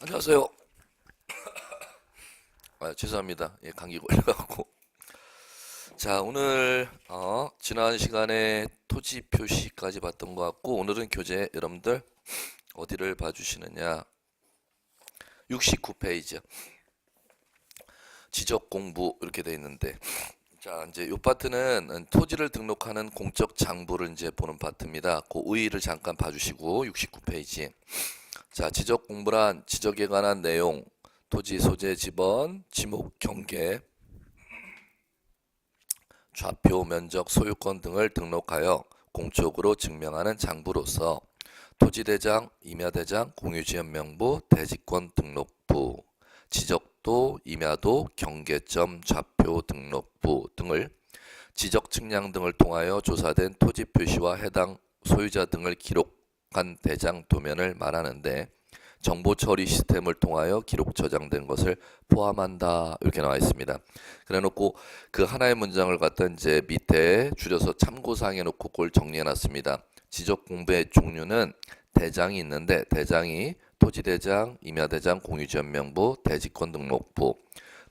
안녕하세요. 죄송합니다. 예, 감기 걸려갖고. 자, 오늘 지난 시간에 토지 표시까지 봤던 것 같고, 오늘은 교재 여러분들 어디를 봐주시느냐? 69페이지 지적 공부 이렇게 돼 있는데, 자, 이제 요 파트는 토지를 등록하는 공적 장부를 이제 보는 파트입니다. 그 의의를 잠깐 봐주시고 69페이지. 자, 지적 공부란 지적에 관한 내용, 토지 소재 지번, 지목 경계, 좌표, 면적, 소유권 등을 등록하여 공적으로 증명하는 장부로서 토지대장, 임야대장, 공유지역명부, 대지권 등록부, 지적도, 임야도, 경계점, 좌표 등록부 등을 지적 측량 등을 통하여 조사된 토지 표시와 해당 소유자 등을 기록한 대장 도면을 말하는데 정보 처리 시스템을 통하여 기록 저장된 것을 포함한다 이렇게 나와 있습니다. 그래놓고 그 하나의 문장을 갖다 이제 밑에 줄여서 참고사항에 놓고 그걸 정리해 놨습니다. 지적 공부의 종류는 대장이 있는데 대장이 토지대장, 임야대장, 공유지역명부, 대지권 등록부,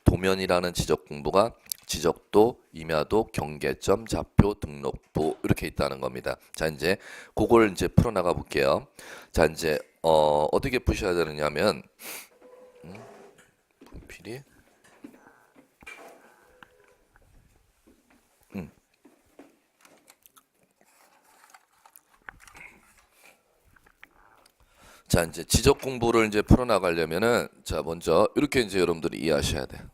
도면이라는 지적 공부가 지적도, 임야도, 경계점, 좌표, 등록부 이렇게 있다는 겁니다. 자, 이제 그걸 이제 풀어나가 볼게요. 자, 이제 어떻게 푸셔야 되느냐면 분필이 자, 이제 지적 공부를 이제 풀어나가려면은 자, 먼저 이렇게 이제 여러분들이 이해하셔야 돼요.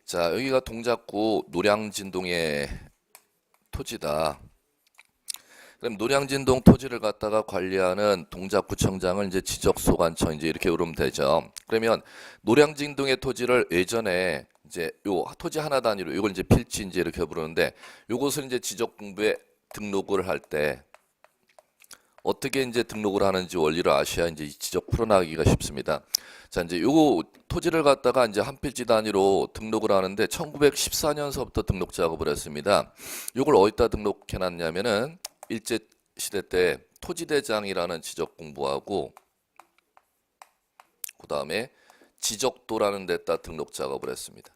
자, 여기가 동작구 노량진동의 토지다. 그럼 노량진동 토지를 갖다가 관리하는 동작구청장을 이제 지적소관청 이제 이렇게 부르면 되죠. 그러면 노량진동의 토지를 예전에 이제 요 토지 하나 단위로 이걸 이제 필지 이제 이렇게 부르는데 요것을 이제 지적공부에 등록을 할 때 어떻게 이제 등록을 하는지 원리를 아셔야 이제 이 지적 풀어나가기가 쉽습니다. 자, 이제 요거 토지를 갖다가 이제 한 필지 단위로 등록을 하는데 1914년서부터 등록 작업을 했습니다. 요걸 어디다 등록해 놨냐면은 일제 시대 때 토지대장이라는 지적 공부하고 그 다음에 지적도라는 데다 등록 작업을 했습니다.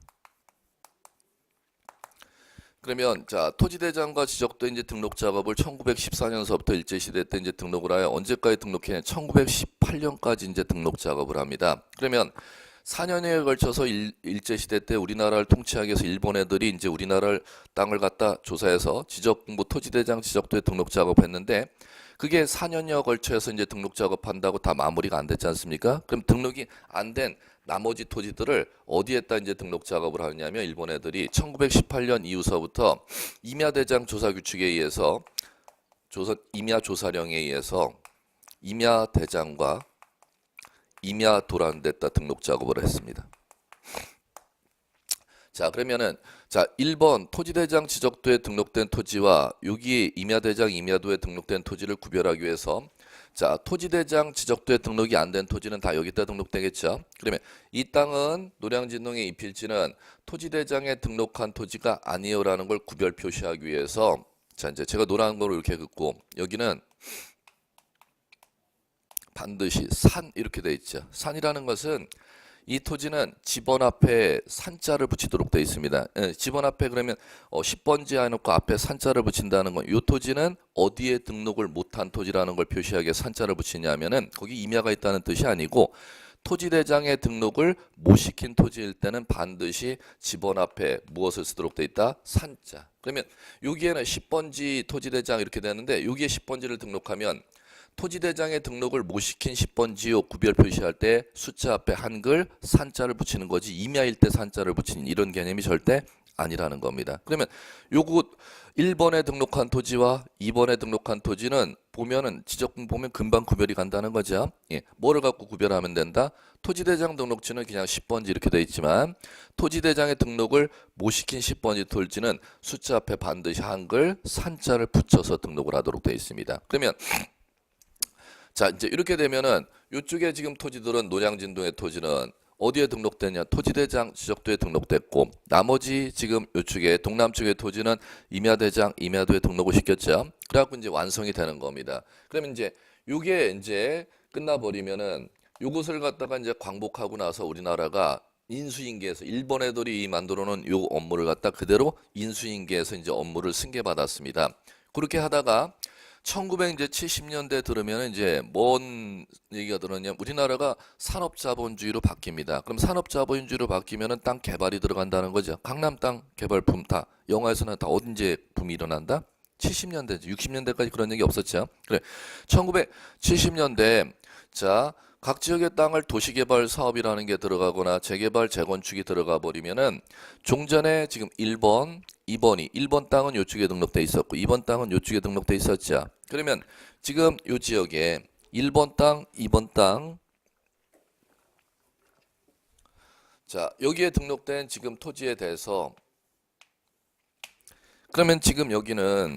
그러면 자, 토지대장과 지적도 이제 등록 작업을 1914년서부터 일제 시대 때 이제 등록을 하여 언제까지 등록했냐? 1918년까지 이제 등록 작업을 합니다. 그러면 4년에 걸쳐서 일제 시대 때 우리나라를 통치하기 위해서 일본 애들이 이제 우리나라를 땅을 갖다 조사해서 지적 공부 토지대장 지적도에 등록 작업했는데 그게 4년여 걸쳐서 이제 등록 작업한다고 다 마무리가 안 됐지 않습니까? 그럼 등록이 안 된 나머지 토지들을 어디에다 이제 등록 작업을 하냐면 일본 애들이 1918년 이후서부터 임야대장 조사 규칙에 의해서 임야 조사령에 의해서 임야대장과 임야도라는 데다 등록 작업을 했습니다. 자, 그러면은 자, 1번 토지대장 지적도에 등록된 토지와 여기 임야대장 임야도에 등록된 토지를 구별하기 위해서 자, 토지대장 지적도에 등록이 안 된 토지는 다 여기다 등록되겠죠. 그러면 이 땅은 노량진동의 이 필지는 토지대장에 등록한 토지가 아니에요라는 걸 구별 표시하기 위해서 자, 이제 제가 노란 거로 이렇게 긋고 여기는 반드시 산 이렇게 돼 있죠. 산이라는 것은 이 토지는 집원 앞에 산자를 붙이도록 되어 있습니다. 예, 집원 앞에 그러면 10번지 해놓고 앞에 산자를 붙인다는 건 이 토지는 어디에 등록을 못한 토지라는 걸 표시하기 위해 산자를 붙이냐면은 거기 임야가 있다는 뜻이 아니고 토지대장에 등록을 못 시킨 토지일 때는 반드시 집원 앞에 무엇을 쓰도록 되어 있다? 산자. 그러면 여기에는 10번지 토지대장 이렇게 되는데 여기에 10번지를 등록하면 토지대장에 등록을 못 시킨 10번지요 구별 표시할 때 숫자 앞에 한글 산자를 붙이는 거지 임야일 때 산자를 붙이는 이런 개념이 절대 아니라는 겁니다. 그러면 요거 1번에 등록한 토지와 2번에 등록한 토지는 보면은 지적분 보면 금방 구별이 간다는 거죠. 예, 뭐를 갖고 구별하면 된다? 토지대장 등록지는 그냥 10번지 이렇게 돼 있지만 토지대장에 등록을 못 시킨 10번지 토지는 숫자 앞에 반드시 한글 산자를 붙여서 등록을 하도록 돼 있습니다. 그러면 자, 이제 이렇게 되면은 이쪽에 지금 토지들은 노량진동의 토지는 어디에 등록됐냐? 토지대장 지적도에 등록됐고 나머지 지금 이쪽에 동남쪽의 토지는 임야대장, 임야도에 등록을 시켰죠. 그래갖고 이제 완성이 되는 겁니다. 그러면 이제 이게 이제 끝나버리면은 요것을 갖다가 이제 광복하고 나서 우리나라가 인수인계에서 일본 애들이 만들어 놓은 요 업무를 갖다 그대로 인수인계에서 이제 업무를 승계받았습니다. 그렇게 하다가 1970년대 들으면 이제 뭔 얘기가 들었냐면 우리나라가 산업자본주의로 바뀝니다. 그럼 산업자본주의로 바뀌면은 땅 개발이 들어간다는 거죠. 강남 땅 개발품 다 영화에서는 다 언제 붐이 일어난다? 70년대, 60년대까지 그런 얘기 없었죠. 그래, 1970년대 자 각 지역의 땅을 도시개발 사업이라는 게 들어가거나 재개발 재건축이 들어가 버리면은 종전에 지금 1번, 2번이 1번 땅은 요쪽에 등록돼 있었고 2번 땅은 요쪽에 등록돼 있었죠. 그러면 지금 요 지역에 1번 땅, 2번 땅 자 여기에 등록된 지금 토지에 대해서 그러면 지금 여기는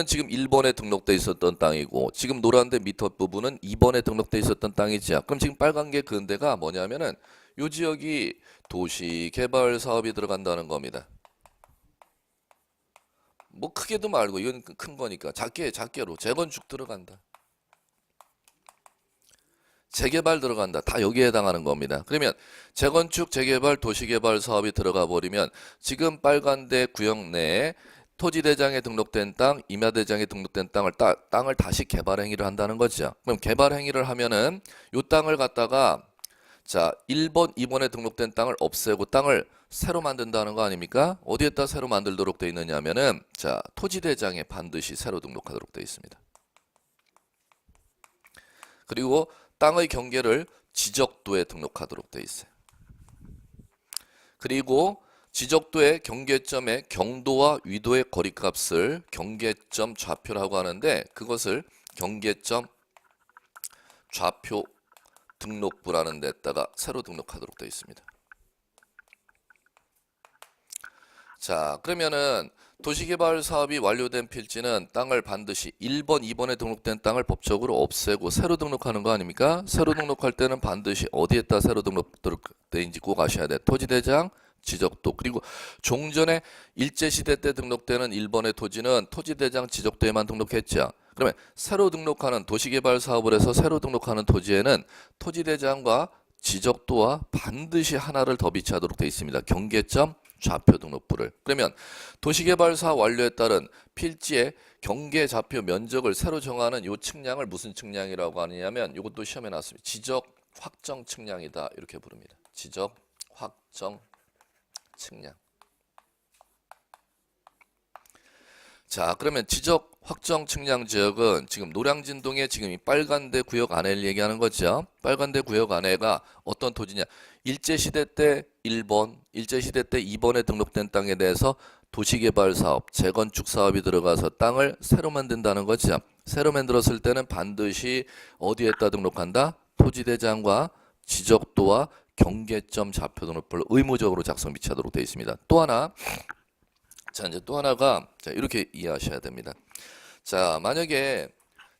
지금 1번에 등록돼 있었던 땅이고 지금 노란데 밑에 부분은 2번에 등록돼 있었던 땅이죠. 그럼 지금 빨간 게 근데가 뭐냐면은 요 지역이 도시 개발 사업이 들어간다는 겁니다. 뭐 크게도 말고 이건 큰 거니까 작게로 재건축 들어간다. 재개발 들어간다. 다 여기에 해당하는 겁니다. 그러면 재건축, 재개발, 도시개발 사업이 들어가 버리면 지금 빨간데 구역 내에 토지대장에 등록된 땅, 임야대장에 등록된 땅을 다시 개발 행위를 한다는 거죠. 그럼 개발 행위를 하면은 이 땅을 갖다가 자 1번, 2번에 등록된 땅을 없애고 땅을 새로 만든다는 거 아닙니까? 어디에다 새로 만들도록 돼 있느냐 하면은 자 토지대장에 반드시 새로 등록하도록 돼 있습니다. 그리고 땅의 경계를 지적도에 등록하도록 돼 있어요. 그리고 지적도의 경계점의 경도와 위도의 거리값을 경계점 좌표라고 하는데 그것을 경계점 좌표 등록부라는 데다가 새로 등록하도록 되어 있습니다. 자, 그러면은 도시개발 사업이 완료된 필지는 땅을 반드시 1번, 2번에 등록된 땅을 법적으로 없애고 새로 등록하는 거 아닙니까? 새로 등록할 때는 반드시 어디에다 새로 등록되는지 꼭 아셔야 돼. 토지대장, 지적도. 그리고 종전에 일제시대 때 등록되는 1번의 토지는 토지대장, 지적도에만 등록했죠. 그러면 새로 등록하는 도시개발 사업을 해서 새로 등록하는 토지에는 토지대장과 지적도와 반드시 하나를 더 비치하도록 되어 있습니다. 경계점 좌표 등록부를. 그러면 도시개발 사업 완료에 따른 필지의 경계 좌표 면적을 새로 정하는 이 측량을 무슨 측량이라고 하느냐면 이것도 시험에 나왔습니다. 지적 확정 측량이다 이렇게 부릅니다. 지적 확정 측량. 자, 그러면 지적 확정 측량 지역은 지금 노량진동의 지금 이 빨간데 구역 안에를 얘기하는 거죠. 빨간데 구역 안에가 어떤 토지냐? 일제시대 때 1번, 일제시대 때 2번에 등록된 땅에 대해서 도시개발 사업, 재건축 사업이 들어가서 땅을 새로 만든다는 거죠. 새로 만들었을 때는 반드시 어디에다 등록한다? 토지대장과 지적도와 경계점 좌표 등록부를 의무적으로 작성 비치하도록 되어 있습니다. 또 하나, 자 이제 또 하나가 자 이렇게 이해하셔야 됩니다. 자 만약에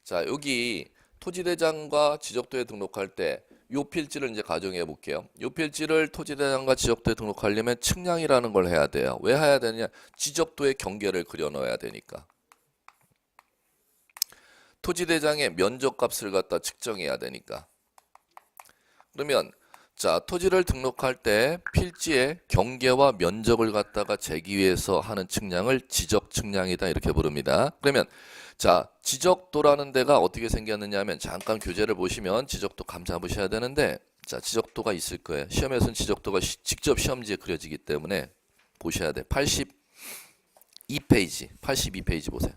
자 여기 토지대장과 지적도에 등록할 때 요 필지를 이제 가정해 볼게요. 요 필지를 토지대장과 지적도에 등록하려면 측량이라는 걸 해야 돼요. 왜 해야 되냐? 지적도의 경계를 그려 넣어야 되니까. 토지대장의 면적값을 갖다 측정해야 되니까. 그러면 자 토지를 등록할 때 필지의 경계와 면적을 갖다가 재기 위해서 하는 측량을 지적 측량이다 이렇게 부릅니다. 그러면 자 지적도라는 데가 어떻게 생겼느냐 하면 잠깐 교재를 보시면 지적도 감 잡으셔야 되는데 자 지적도가 있을 거예요. 시험에서는 지적도가 직접 시험지에 그려지기 때문에 보셔야 돼. 82페이지 보세요.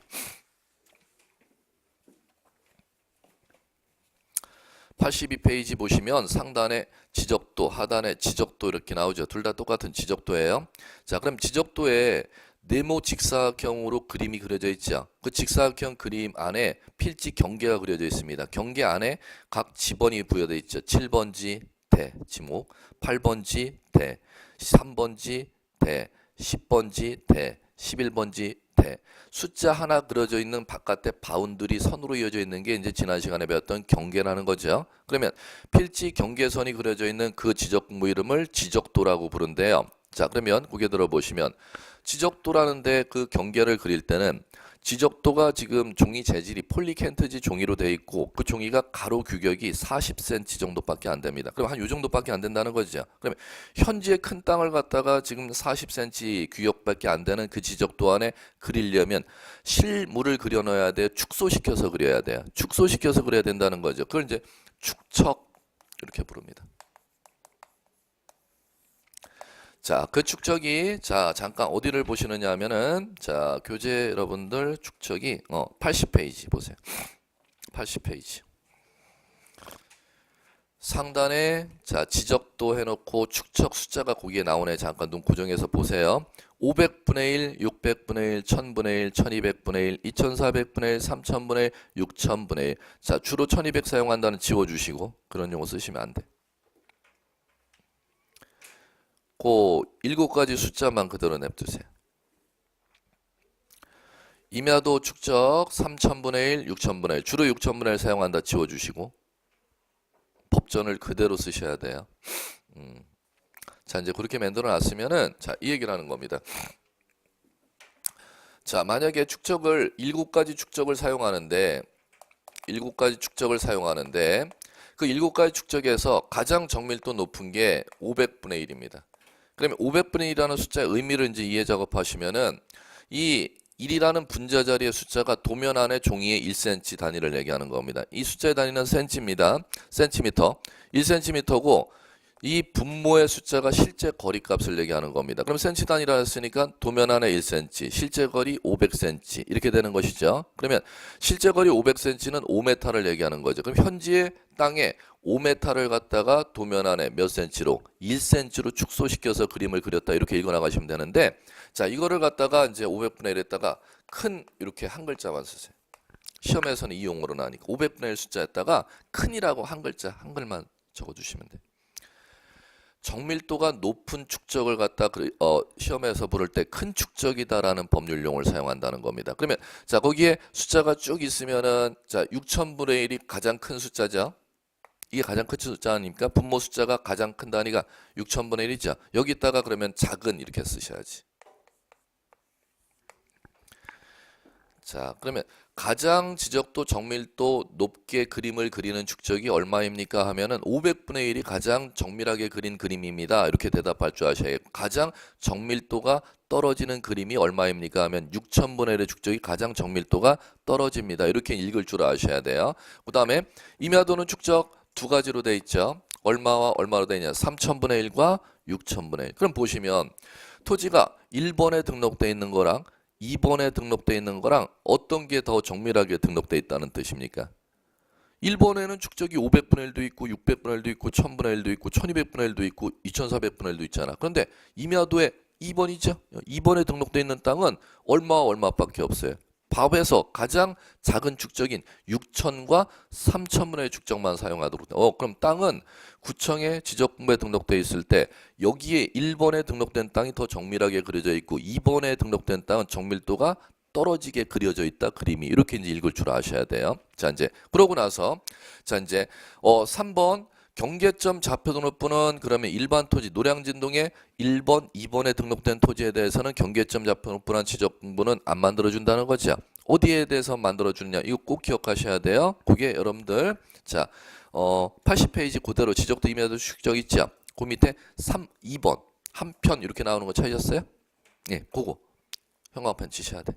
82페이지 보시면 상단에 지적도, 하단에 지적도 이렇게 나오죠. 둘 다 똑같은 지적도예요. 자, 그럼 지적도에 네모 직사각형으로 그림이 그려져 있죠. 그 직사각형 그림 안에 필지 경계가 그려져 있습니다. 경계 안에 각 지번이 부여되어 있죠. 7번지 대 지목, 8번지 대, 3번지 대, 10번지 대, 11번지 대. 숫자 하나 그려져 있는 바깥에 바운드리 선으로 이어져 있는 게 이제 지난 시간에 배웠던 경계라는 거죠. 그러면 필지 경계선이 그려져 있는 그 지적부 이름을 지적도라고 부른대요. 자, 그러면 고개 들어 보시면 지적도라는 데 그 경계를 그릴 때는 지적도가 지금 종이 재질이 폴리켄트지 종이로 되어 있고 그 종이가 가로 규격이 40cm 정도밖에 안 됩니다. 그럼 한 요 정도밖에 안 된다는 거죠. 그러면 현재 큰 땅을 갖다가 지금 40cm 규격밖에 안 되는 그 지적도 안에 그리려면 실물을 그려 넣어야 돼요. 축소시켜서 그려야 돼요. 축소시켜서 그려야 된다는 거죠. 그걸 이제 축척 이렇게 부릅니다. 자, 그 축척이 자, 잠깐 어디를 보시느냐 하면은 자, 교재 여러분들 축척이 80페이지 보세요. 80페이지. 상단에 자, 지적도 해 놓고 축척 숫자가 거기에 나오네. 잠깐 눈 고정해서 보세요. 500분의 1, 600분의 1, 1000분의 1, 1200분의 1, 2400분의 1, 3000분의 1, 6000분의 1. 자, 주로 1200 사용한다는 지워 주시고 그런 용어 쓰시면 안 돼. 그 7가지 숫자만 그대로 냅두세요. 임야도 축적 3000분의 1, 6000분의 1 주로 6000분의 1 사용한다 지워주시고 법전을 그대로 쓰셔야 돼요. 자 이제 그렇게 만들어 놨으면은 자 이 얘기를 하는 겁니다. 자 만약에 축적을 7가지 축적을 사용하는데 7가지 축적을 사용하는데 그 7가지 축적에서 가장 정밀도 높은 게 500분의 1입니다. 그러면 500분의 1이라는 숫자의 의미를 이제 이해 작업하시면은 이 1이라는 분자 자리의 숫자가 도면 안에 종이의 1cm 단위를 얘기하는 겁니다. 이 숫자의 단위는 cm입니다. 센티미터. 1cm고 이 분모의 숫자가 실제 거리 값을 얘기하는 겁니다. 그럼 cm 단위라 했으니까 도면 안에 1cm, 실제 거리 500cm 이렇게 되는 것이죠. 그러면 실제 거리 500cm는 5m를 얘기하는 거죠. 그럼 현지의 땅에 5m를 갖다가 도면 안에 몇 cm로 1cm로 축소시켜서 그림을 그렸다 이렇게 읽어 나가시면 되는데 자 이거를 갖다가 이제 500분의 1에다가 큰 이렇게 한 글자만 쓰세요. 시험에서는 이 용어로 나오니까 500분의 1 숫자에다가 큰이라고 한 글자 한글만 적어주시면 돼요. 정밀도가 높은 축적을 갖다 시험에서 부를 때 큰 축적이다라는 법률용어를 사용한다는 겁니다. 그러면 자 거기에 숫자가 쭉 있으면은 자 6000분의 1이 가장 큰 숫자죠. 이게 가장 큰 숫자니까 분모 숫자가 가장 큰 단위가 6000분의 1이죠. 여기다가 그러면 작은 이렇게 쓰셔야지. 자 그러면 가장 지적도 정밀도 높게 그림을 그리는 축적이 얼마입니까 하면은 500분의 1이 가장 정밀하게 그린 그림입니다. 이렇게 대답할 줄 아셔야 해요. 가장 정밀도가 떨어지는 그림이 얼마입니까 하면 6000분의 1의 축적이 가장 정밀도가 떨어집니다. 이렇게 읽을 줄 아셔야 돼요. 그 다음에 임야도는 축적 두 가지로 돼 있죠. 얼마와 얼마로 돼 있냐 3000분의 1과 6000분의 1. 그럼 보시면 토지가 1번에 등록돼 있는 거랑 2번에 등록되어 있는 거랑 어떤 게 더 정밀하게 등록되어 있다는 뜻입니까? 1번에는 축적이 500분의 1도 있고 600분의 1도 있고 1000분의 1도 있고 1200분의 1도 있고 2400분의 1도 있잖아. 그런데 임야도에 2번이죠. 2번에 등록되어 있는 땅은 얼마와 얼마밖에 없어요. 밥에서 가장 작은 축적인 6천과 3천분의 축적만 사용하도록 돼. 그럼 땅은 구청에 지적분부에 등록되어 있을 때 여기에 1번에 등록된 땅이 더 정밀하게 그려져 있고 2번에 등록된 땅은 정밀도가 떨어지게 그려져 있다 그림이 이렇게 이제 읽을 줄 아셔야 돼요. 자 이제 그러고 나서 자 이제 3번 경계점 좌표 등록부는 그러면 일반 토지 노량진동에 1번, 2번에 등록된 토지에 대해서는 경계점 좌표 등록부란 지적분부는 안 만들어준다는 거죠. 어디에 대해서 만들어주느냐 이거 꼭 기억하셔야 돼요. 그게 여러분들 자 80페이지 그대로 지적도 임야도 축적 있죠. 그 밑에 2번 한 편 이렇게 나오는 거 찾으셨어요? 예, 그거 형광펜 치셔야 돼.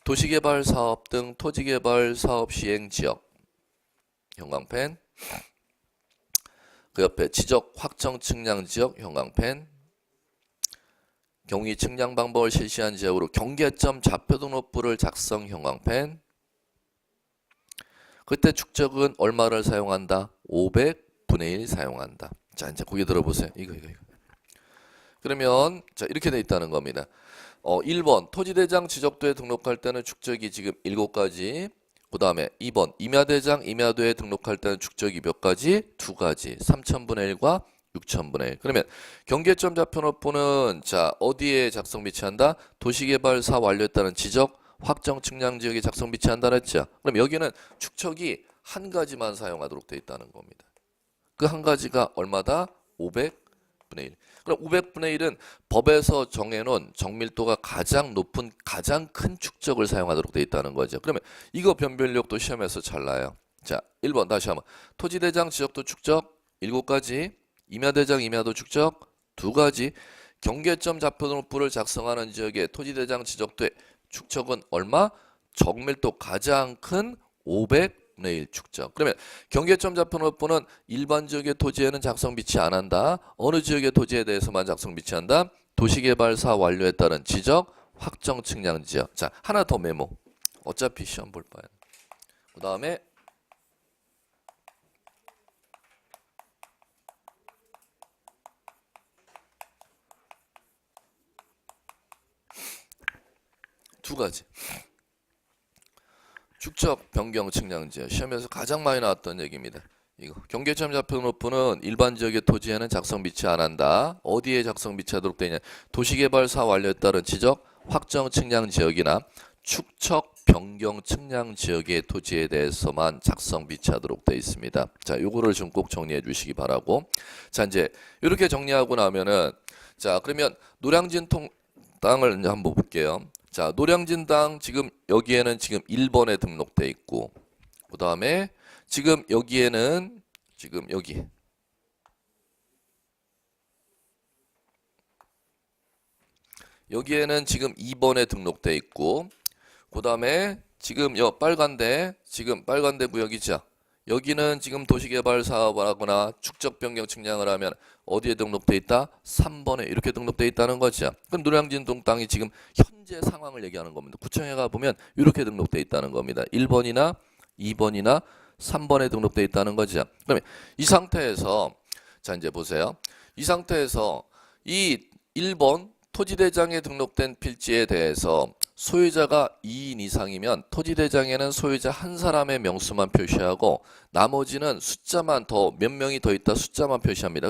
도시개발 사업 등 토지개발 사업 시행 지역 형광펜 그 옆에 지적 확정 측량 지역 형광펜 경위 측량 방법을 실시한 지역으로 경계점 좌표 등록부를 작성 형광펜 그때 축적은 얼마를 사용한다? 500분의 1 사용한다. 자 이제 거기 들어보세요. 이거 그러면 자 이렇게 돼 있다는 겁니다. 1번 토지대장 지적도에 등록할 때는 축적이 지금 7가지 그 다음에 2번 임야대장 임야도에 등록할 때는 축적이 몇 가지? 2가지 3000분의 1과 6000분의 1 그러면 경계점 좌표 등록부는 자 어디에 작성 비치한다? 도시개발 사업 완료했다는 지적 확정 측량 지역에 작성 비치한다 그랬죠. 그럼 여기는 축적이 한 가지만 사용하도록 되어 있다는 겁니다. 그 한 가지가 얼마다? 500분의 500분의 1. 그럼 500분의 1은 법에서 정해놓은 정밀도가 가장 높은 가장 큰 축적을 사용하도록 되어 있다는 거죠. 그러면 이거 변별력도 시험에서 잘 나요. 자, 1번 다시 한번. 토지대장 지적도 축적 7가지, 임야대장 임야도 축적 2가지, 경계점 좌표등록부를 작성하는 지역의 토지대장 지적도의 축적은 얼마? 정밀도 가장 큰 500분의 1 축적. 그러면 경계점 좌표등록부는 일반 지역의 토지에는 작성 비치 안 한다. 어느 지역의 토지에 대해서만 작성 비치한다. 도시개발사 완료에 따른 지적, 확정 측량 지역. 자, 하나 더 메모. 어차피 시험 볼 바에. 그 다음에 두 가지. 축적, 변경, 측량 지역. 시험에서 가장 많이 나왔던 얘기입니다. 이거 경계점 좌표등록부는 일반 지역의 토지에는 작성 비치 안 한다. 어디에 작성 비치하도록 되냐? 도시개발사 완료에 따른 지적, 확정 측량 지역이나 축척, 변경, 측량 지역의 토지에 대해서만 작성 비치하도록 되어 있습니다. 자, 요거를 좀 꼭 정리해 주시기 바라고. 자, 이제 이렇게 정리하고 나면은 자, 그러면 노량진 땅을 이제 한번 볼게요. 자, 노량진 땅 지금 여기에는 지금 1번에 등록돼 있고, 그 다음에 지금 여기에는 지금 여기에는 지금 2번에 등록돼 있고, 그 다음에 지금 지금 빨간데 구역이죠. 여기는 지금 도시개발 사업을 하거나 축적 변경 측량을 하면 어디에 등록돼 있다? 3번에 이렇게 등록돼 있다는 거죠. 그럼 노량진 땅이 지금 현재 상황을 얘기하는 겁니다. 구청에 가보면 이렇게 등록돼 있다는 겁니다. 1번이나 2번이나 3번에 등록돼 있다는 거죠. 그러면 이 상태에서 자, 이제 보세요. 이 상태에서 이 1번 토지대장에 등록된 필지에 대해서 소유자가 2인 이상이면 토지대장에는 소유자 한 사람의 명수만 표시하고 나머지는 숫자만 더 몇 명이 더 있다 숫자만 표시합니다.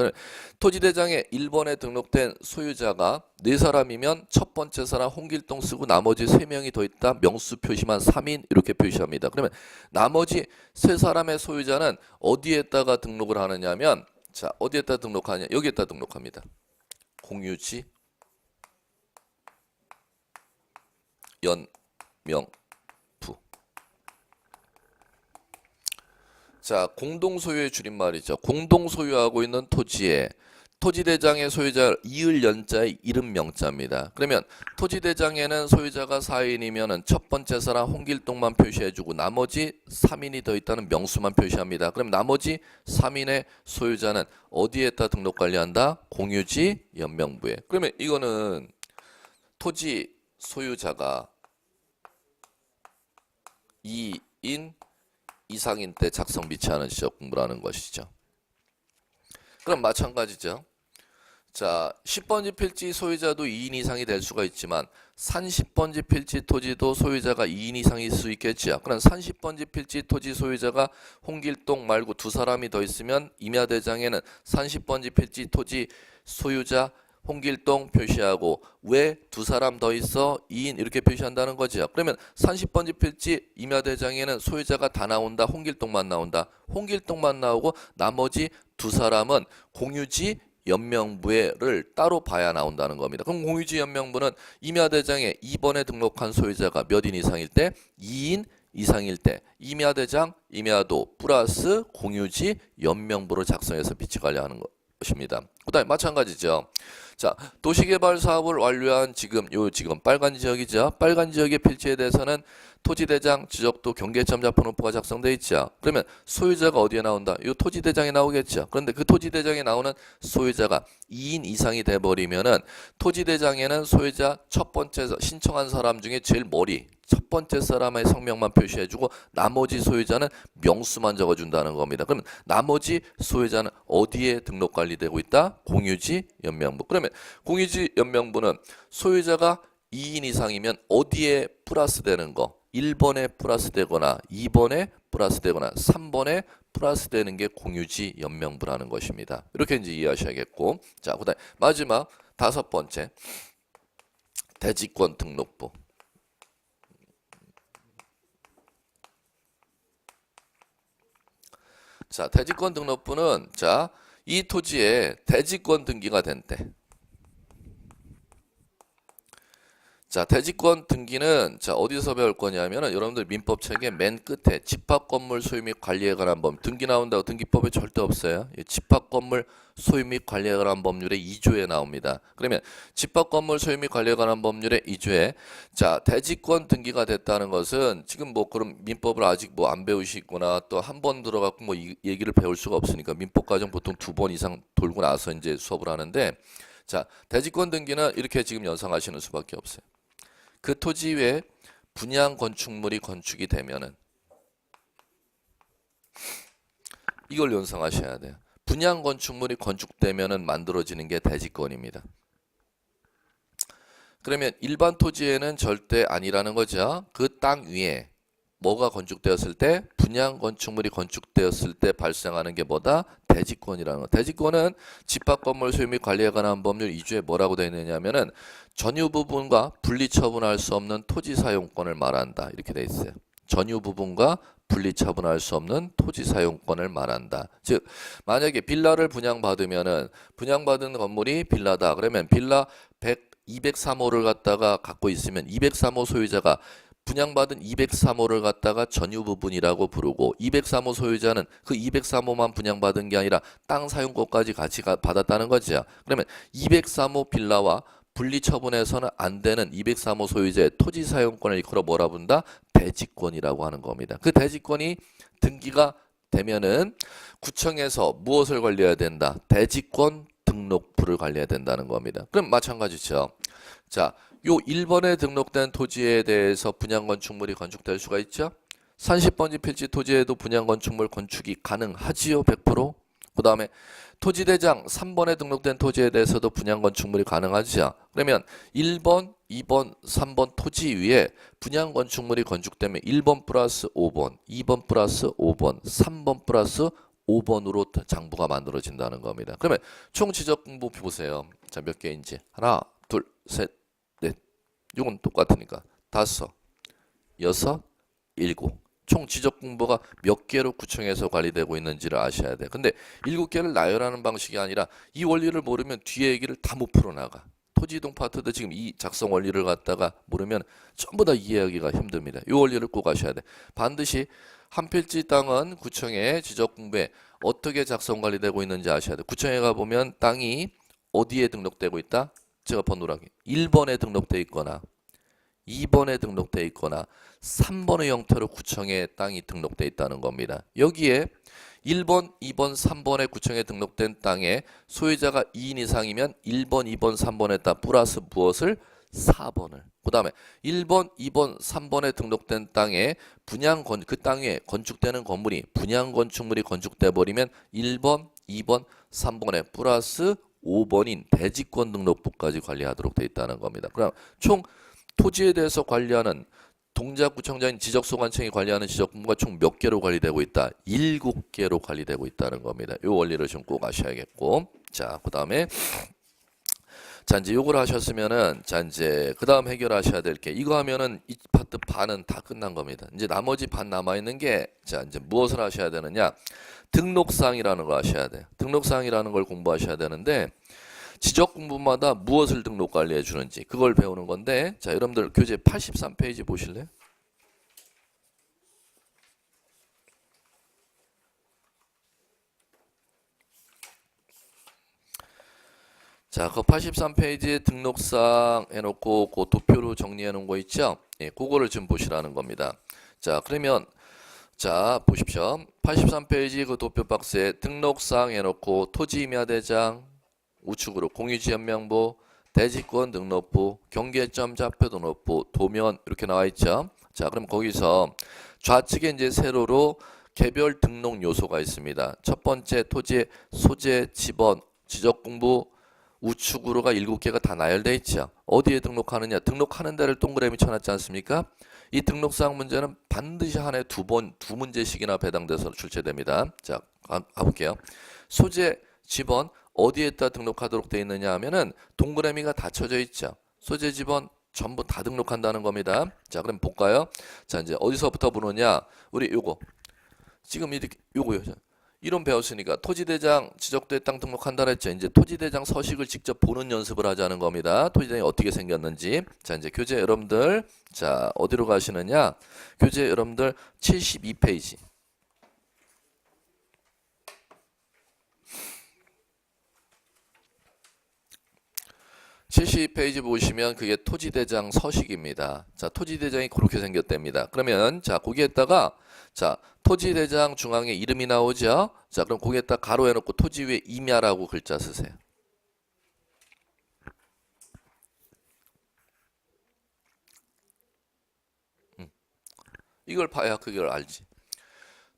토지대장에 1번에 등록된 소유자가 4사람이면 첫 번째 사람 홍길동 쓰고 나머지 3명이 더 있다 명수 표시만 3인 이렇게 표시합니다. 그러면 나머지 3사람의 소유자는 어디에다가 등록을 하느냐면 자, 어디에다 등록하냐? 여기에다 등록합니다. 공유지 연명부. 자, 공동소유의 줄임말이죠. 공동소유하고 있는 토지에 토지대장의 소유자 이을 연자의 이름 명자입니다. 그러면 토지대장에는 소유자가 4인이면 첫 번째 사람 홍길동만 표시해주고 나머지 3인이 더 있다는 명수만 표시합니다. 그럼 나머지 3인의 소유자는 어디에다 등록 관리한다? 공유지 연명부에. 그러면 이거는 토지 소유자가 2인 이상인 때 작성 비치하는 지적 공부라는 것이죠. 그럼 마찬가지죠. 자, 10번지 필지 소유자도 2인 이상이 될 수가 있지만 30번지 필지 토지도 소유자가 2인 이상일 수 있겠죠. 그럼 30번지 필지 토지 소유자가 홍길동 말고 2사람이 더 있으면 임야대장에는 30번지 필지 토지 소유자 홍길동 표시하고 왜 2사람 더 있어? 2인 이렇게 표시한다는 거죠. 그러면 30번지 필지 임야대장에는 소유자가 다 나온다. 홍길동만 나온다. 홍길동만 나오고 나머지 2사람은 공유지 연명부를 따로 봐야 나온다는 겁니다. 그럼 공유지 연명부는 임야대장에 2번에 등록한 소유자가 몇 인 이상일 때? 2인 이상일 때 임야대장, 임야도 플러스 공유지 연명부를 작성해서 비치 관리하는 것입니다. 그 다음에 마찬가지죠. 자, 도시개발 사업을 완료한 지금 빨간 지역이죠. 빨간 지역의 필지에 대해서는 토지대장, 지적도, 경계점 좌표등록부가 작성되어 있죠. 그러면 소유자가 어디에 나온다? 이 토지대장에 나오겠죠. 그런데 그 토지대장에 나오는 소유자가 2인 이상이 돼버리면은 토지대장에는 소유자 첫 번째 신청한 사람 중에 제일 머리 첫 번째 사람의 성명만 표시해주고 나머지 소유자는 명수만 적어준다는 겁니다. 그러면 나머지 소유자는 어디에 등록 관리되고 있다? 공유지 연명부. 그러면 공유지 연명부는 소유자가 2인 이상이면 어디에 플러스 되는 거? 1번에 플러스 되거나 2번에 플러스 되거나 3번에 플러스 되는 게 공유지 연명부라는 것입니다. 이렇게 이제 이해하셔야겠고. 자, 그다음 마지막 5번째 대지권 등록부. 자, 대지권 등록부는 자, 이 토지에 대지권 등기가 된대. 자, 대지권 등기는 자 어디서 배울 거냐면은 여러분들 민법 책의 맨 끝에 집합건물 소유 및 관리에 관한 법 등기 나온다고 등기법에 절대 없어요. 집합건물 소유 및 관리에 관한 법률의 2조에 나옵니다. 그러면 집합건물 소유 및 관리에 관한 법률의 2조에 자 대지권 등기가 됐다는 것은 지금 뭐 그럼 민법을 아직 뭐 안 배우시거나 또 한 번 들어갖고 뭐 이 얘기를 배울 수가 없으니까 민법 과정 보통 2번 이상 돌고 나서 이제 수업을 하는데 자 대지권 등기는 이렇게 지금 연상하시는 수밖에 없어요. 그 토지 위에 분양 건축물이 건축이 되면은 이걸 연상하셔야 돼요. 분양 건축물이 건축되면은 만들어지는 게 대지권입니다. 그러면 일반 토지에는 절대 아니라는 거죠. 그 땅 위에 뭐가 건축되었을 때 분양 건축물이 건축되었을 때 발생하는 게 뭐다? 대지권이라는 거. 대지권은 집합건물 소유 및 관리에 관한 법률 2조에 뭐라고 되어 있느냐면은 전유 부분과 분리 처분할 수 없는 토지 사용권을 말한다. 이렇게 되어 있어요. 전유 부분과 분리 처분할 수 없는 토지 사용권을 말한다. 즉 만약에 빌라를 분양받으면은 분양받은 건물이 빌라다. 그러면 빌라 203호를 갖다가 갖고 있으면 203호 소유자가 분양받은 203호를 갖다가 전유 부분이라고 부르고 203호 소유자는 그 203호만 분양받은 게 아니라 땅 사용권까지 같이 받았다는 거죠. 그러면 203호 빌라와 분리 처분해서는 안 되는 203호 소유자의 토지 사용권을 이끌어 뭐라 부른다? 대지권이라고 하는 겁니다. 그 대지권이 등기가 되면은 구청에서 무엇을 관리해야 된다? 대지권 등록부를 관리해야 된다는 겁니다. 그럼 마찬가지죠. 자, 요 1번에 등록된 토지에 대해서 분양 건축물이 건축될 수가 있죠. 30번지 필지 토지에도 분양 건축물 건축이 가능하지요. 100%. 그 다음에 토지대장 3번에 등록된 토지에 대해서도 분양 건축물이 가능하죠. 그러면 1번, 2번, 3번 토지 위에 분양 건축물이 건축되면 1번 플러스 5번, 2번 플러스 5번, 3번 플러스 5번으로 장부가 만들어진다는 겁니다. 그러면 총 지적 공부 보세요. 자, 몇 개인지. 하나, 둘, 셋, 넷. 이건 똑같으니까. 5, 6, 7. 총 지적 공부가 몇 개로 구청에서 관리되고 있는지를 아셔야 돼요. 근데 7개를 나열하는 방식이 아니라 이 원리를 모르면 뒤에 얘기를 다 못 풀어나가. 토지이동 파트도 지금 이 작성 원리를 갖다가 모르면 전부 다 이해하기가 힘듭니다. 이 원리를 꼭 아셔야 돼. 반드시 한 필지 땅은 구청의 지적 공부에 어떻게 작성 관리되고 있는지 아셔야 돼. 구청에 가보면 땅이 어디에 등록되고 있다? 제가 번호라기 1번에 등록되어 있거나 2번에 등록되어 있거나 3번의 형태로 구청에 땅이 등록되어 있다는 겁니다. 여기에 1번, 2번, 3번에 구청에 등록된 땅에 소유자가 2인 이상이면 1번, 2번, 3번에다 플러스 무엇을? 4번을. 그 다음에 1번, 2번, 3번에 등록된 땅에 그 땅에 건축되는 건물이 분양 건축물이 건축돼 버리면 1번, 2번, 3번에 플러스 5번인 대지권 등록부까지 관리하도록 되어 있다는 겁니다. 그럼 총 토지에 대해서 관리하는 동작구청장인 지적소관청이 관리하는 지적공부가 총 몇 개로 관리되고 있다? 7개로 관리되고 있다는 겁니다. 이 원리를 좀 꼭 아셔야겠고. 자, 그 다음에 자 이제 요걸 하셨으면은 자 이제 그 다음 해결하셔야 될 게 이거 하면은 이 파트 반은 다 끝난 겁니다. 이제 나머지 반 남아 있는 게 자 이제 무엇을 하셔야 되느냐? 등록사항이라는 걸 아셔야 돼요. 등록사항이라는 걸 공부하셔야 되는데 지적 공부마다 무엇을 등록 관리해 주는지 그걸 배우는 건데 자 여러분들 교재 83페이지 보실래요? 자, 그 83페이지에 등록사항 해놓고 그 도표로 정리해 놓은 거 있죠? 예, 그거를 좀 보시라는 겁니다. 자, 그러면 자 보십시오. 83페이지 그 도표 박스에 등록사항 해놓고 토지임야대장 우측으로 공유지연명부, 대지권 등록부, 경계점 좌표 등록부, 도면 이렇게 나와 있죠. 자, 그럼 거기서 좌측에 이제 세로로 개별 등록 요소가 있습니다. 첫 번째 토지의 소재, 지번, 지적 공부 우측으로가 7개가 다 나열되어 있죠. 어디에 등록하느냐? 등록하는 데를 동그라미 쳐놨지 않습니까? 이 등록사항 문제는 반드시 한 해 두 문제씩이나 배당돼서 출제됩니다. 자, 가볼게요. 소재, 지번 어디에다 등록하도록 되어 있느냐 하면은 동그라미가 다 쳐져 있죠. 소재, 지번 전부 다 등록한다는 겁니다. 자, 그럼 볼까요? 자, 이제 어디서부터 보느냐? 우리 요거 지금 이렇게 요거요. 이론 배웠으니까 토지대장 지적도의 땅 등록한다 했죠. 이제 토지대장 서식을 직접 보는 연습을 하자는 겁니다. 토지대장이 어떻게 생겼는지. 자, 이제 교재 여러분들, 자, 어디로 가시느냐? 교재 여러분들 72페이지. 72페이지 보시면 그게 토지대장 서식입니다. 자, 토지대장이 그렇게 생겼답니다. 그러면 자, 거기에다가 자, 토지대장 중앙에 이름이 나오죠. 자, 그럼 거기에다 가로해 놓고 토지 위에 임야라고 글자 쓰세요. 이걸 봐야 그걸 알지.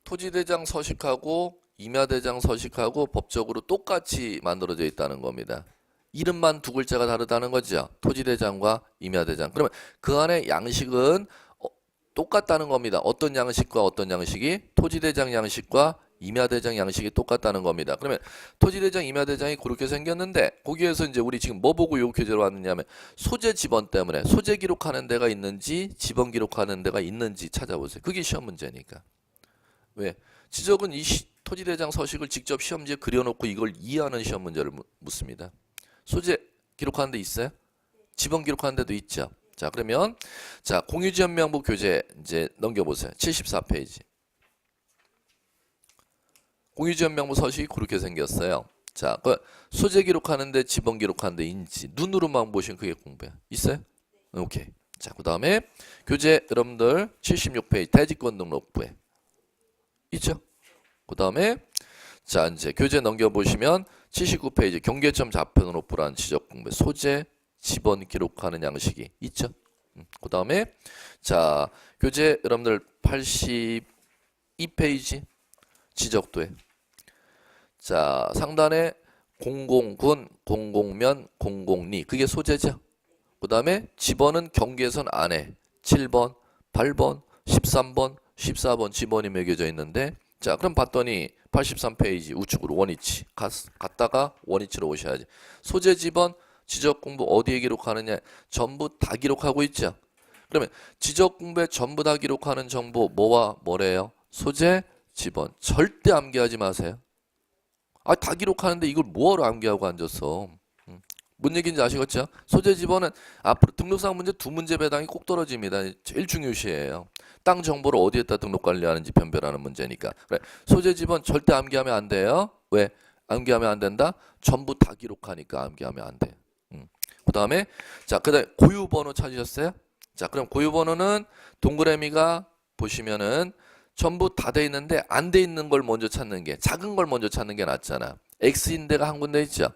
토지대장 서식하고 임야대장 서식하고 법적으로 똑같이 만들어져 있다는 겁니다. 이름만 두 글자가 다르다는 거죠. 토지대장과 임야대장. 그러면 그 안에 양식은 똑같다는 겁니다. 어떤 양식과 어떤 양식이? 토지대장 양식과 임야대장 양식이 똑같다는 겁니다. 그러면 토지대장, 임야대장이 그렇게 생겼는데 거기에서 이제 우리 지금 뭐 보고 요 교재로 왔느냐면 소재 지번 때문에 소재 기록하는 데가 있는지 지번 기록하는 데가 있는지 찾아보세요. 그게 시험 문제니까. 왜? 지적은 이 토지대장 서식을 직접 시험지에 그려놓고 이걸 이해하는 시험 문제를 묻습니다. 소재 기록하는 데 있어요? 지번 기록하는 데도 있죠. 자, 그러면 자, 공유지연명부 교재 이제 넘겨보세요. 74페이지. 공유지연명부 서식이 그렇게 생겼어요. 자, 그 소재 기록하는데 지번 기록하는데 인지 눈으로만 보시면 그게 공부야. 있어요? 오케이. 자, 그 다음에 교재 여러분들 76페이지 대지권 등록부에 있죠? 그 다음에 자, 이제 교재 넘겨보시면 79페이지 경계점 좌표등록부라는 지적 공부 소재 지번 기록하는 양식이 있죠. 그 다음에 자, 교재 여러분들 82페이지 지적도에 자, 상단에 공공군, 공공면, 공공리 그게 소재죠. 그 다음에 지번은 경계선 안에 7번, 8번, 13번, 14번 지번이 매겨져 있는데 자, 그럼 봤더니 83페이지 우측으로 원위치 갔다가 원위치로 오셔야지. 소재 지번 지적 공부 어디에 기록하느냐? 전부 다 기록하고 있죠. 그러면 지적 공부에 전부 다 기록하는 정보 뭐와 뭐래요? 소재 지번. 절대 암기하지 마세요. 아, 다 기록하는데 이걸 뭐하러 암기하고 앉았어? 뭔 얘기인지 아시겠죠? 소재 지번은 앞으로 등록상 문제 두 문제 배당이 꼭 떨어집니다. 제일 중요시해요. 땅 정보를 어디에다 등록 관리하는지 변별하는 문제니까. 그래, 소재 지번 절대 암기하면 안 돼요. 왜? 암기하면 안 된다? 전부 다 기록하니까 암기하면 안 돼. 그 다음에 자, 그다음에 고유 번호 찾으셨어요? 자, 그럼 고유 번호는 동그라미가 보시면은 전부 다 돼 있는데 안 돼 있는 걸 먼저 찾는 게 작은 걸 먼저 찾는 게 낫잖아. X인 데가 한 군데 있죠.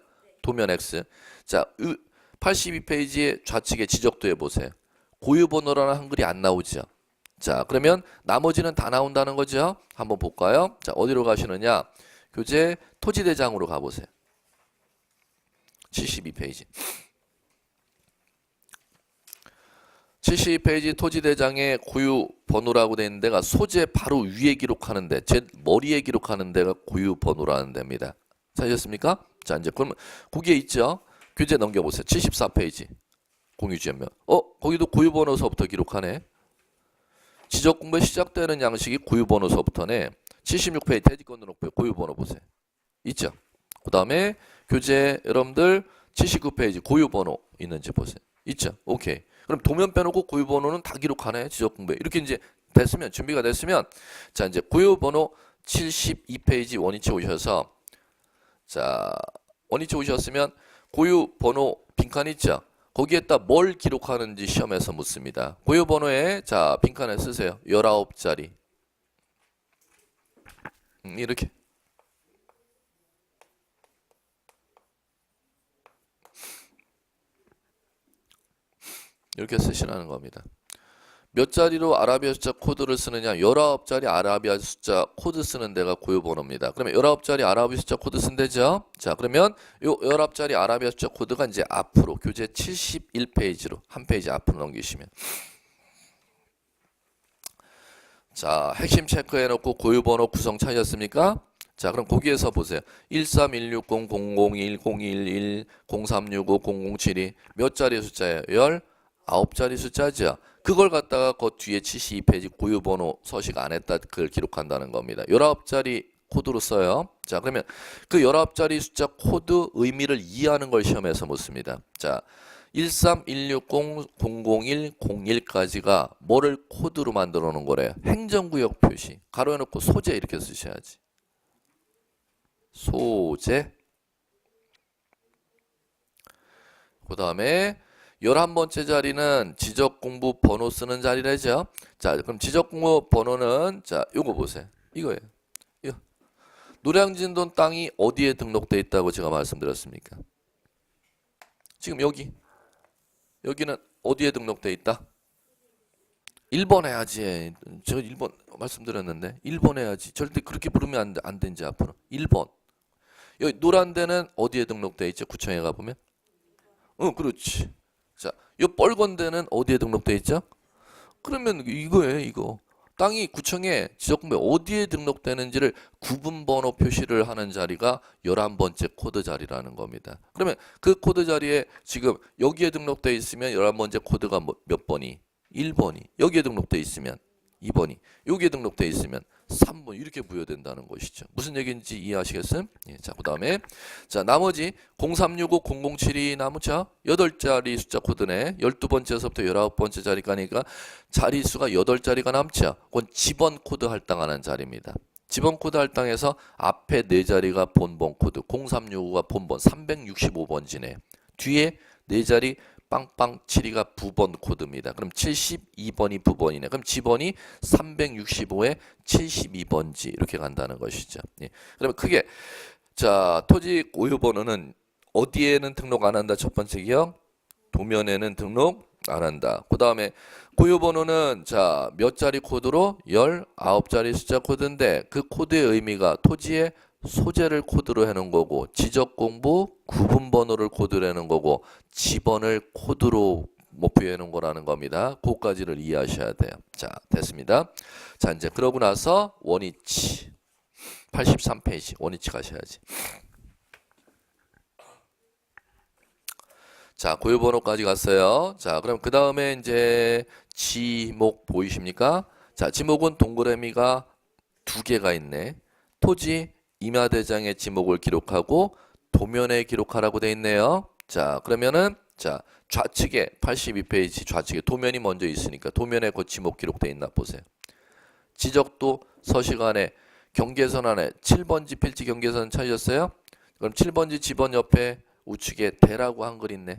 도면 X. 자, 82페이지의 좌측에 지적도해 보세요. 고유 번호라는 한글이 안 나오죠. 자, 그러면 나머지는 다 나온다는 거죠. 한번 볼까요? 자, 어디로 가시느냐? 교재 토지대장으로 가보세요. 72페이지. 72페이지 토지대장의 고유 번호라고 되어 있는 데가 소재 바로 위에 기록하는 데, 제 머리에 기록하는 데가 고유 번호라는 데입니다. 찾으셨습니까? 자, 이제 그러면 거기에 있죠. 교재 넘겨보세요. 74페이지. 공유지연명. 거기도 고유 번호서부터 기록하네. 지적 공부에 시작되는 양식이 고유 번호서부터네. 76페이지 대지권 등록부에 고유 번호 보세요. 있죠. 그 다음에 교재 여러분들 79페이지 고유 번호 있는지 보세요. 있죠. 오케이. 그럼 도면 빼놓고 고유 번호는 다 기록하네. 지적 공부에. 이렇게 이제 됐으면 준비가 됐으면 자, 이제 고유 번호 72페이지 원위치 오셔서 자, 원위치 오셨으면 고유 번호 빈칸 있죠. 거기에다 뭘 기록하는지 시험에서 묻습니다. 고유 번호에 자, 빈칸에 쓰세요. 19자리. 이렇게. 이렇게 쓰시라는 겁니다. 몇 자리로 아라비아 숫자 코드를 쓰느냐? 19자리 아라비아 숫자 코드 쓰는 데가 고유 번호입니다. 그러면 19자리 아라비아 숫자 코드 쓴 데죠? 자, 그러면 요 19자리 아라비아 숫자 코드가 이제 앞으로 교재 71페이지로 한 페이지 앞으로 넘기시면 자, 핵심 체크해 놓고 고유 번호 구성 찾으셨습니까? 자, 그럼 거기에서 보세요. 13160-001-011-0365-0072 몇 자리 숫자예요? 19자리 숫자죠. 그걸 갖다가 그 뒤에 72페이지 고유번호 서식 안 했다 그걸 기록한다는 겁니다. 19자리 코드로 써요. 자, 그러면 그 19자리 숫자 코드 의미를 이해하는 걸 시험에서 묻습니다. 자, 13160-001-01까지가 뭐를 코드로 만들어 놓은 거래요? 행정구역 표시. 가로해놓고 소재 이렇게 쓰셔야지. 소재. 그 다음에 11번째 자리는 지적공부 번호 쓰는 자리래죠. 자, 그럼 지적공부 번호는 자, 요거 보세요. 이거예요. 이거. 노량진동 땅이 어디에 등록돼 있다고 제가 말씀드렸습니까? 지금 여기는 어디에 등록돼 있다? 1번 해야지. 제가 1번 말씀드렸는데 1번 해야지. 절대 그렇게 부르면 안 된지 앞으로. 1번. 여기 노란 데는 어디에 등록돼 있죠? 구청에 가보면. 그렇지. 자, 요 빨간 데는 어디에 등록돼 있죠? 그러면 이거예요, 이거. 땅이 구청에 지적공부에 어디에 등록되는지를 구분번호 표시를 하는 자리가 11번째 코드 자리라는 겁니다. 그러면 그 코드 자리에 지금 여기에 등록되어 있으면 11번째 코드가 몇 번이? 1번이. 여기에 등록되어 있으면 2번이. 여기에 등록되어 있으면 3번 이렇게 부여된다는 것이죠. 무슨 얘기인지 이해하시겠어요? 예, 자, 그 다음에 자 나머지 0365-007이 남으죠. 8자리 숫자 코드네. 12번째에서부터 19번째 자리까니까 자리수가 8자리가 남죠. 그건 지번 코드 할당하는 자리입니다. 지번 코드 할당해서 앞에 4자리가 본번 코드 0365가 본번 365번지네. 뒤에 4자리 빵빵 7이가 부번 코드입니다. 그럼 72번이 부번이네. 그럼 지번이 365에 72번지 이렇게 간다는 것이죠. 예. 그러면 크게 자 토지 고유 번호는 어디에는 등록 안 한다. 첫 번째 기억 도면에는 등록 안 한다. 그 다음에 고유 번호는 자 몇 자리 코드로 19자리 숫자 코드인데 그 코드의 의미가 토지의 소재를 코드로 해놓은 거고 지적공부 구분번호를 코드로 해놓은 거고 지번을 코드로 목표해 놓은 거라는 겁니다. 그까지를 이해하셔야 돼요. 자, 됐습니다. 자, 이제 그러고 나서 원위치 83페이지 원위치 가셔야지. 자, 고유번호까지 갔어요. 자, 그럼 그 다음에 이제 지목 보이십니까? 자, 지목은 동그라미가 2개가 있네. 토지 임야대장의 지목을 기록하고 도면에 기록하라고 돼 있네요. 자, 그러면은 자 좌측에 82페이지 좌측에 도면이 먼저 있으니까 도면에 그 지목 기록돼 있나 보세요. 지적도 서식안에 경계선 안에 7번지 필지 경계선 찾으셨어요? 그럼 7번지 지번 옆에 우측에 대라고 한글 있네.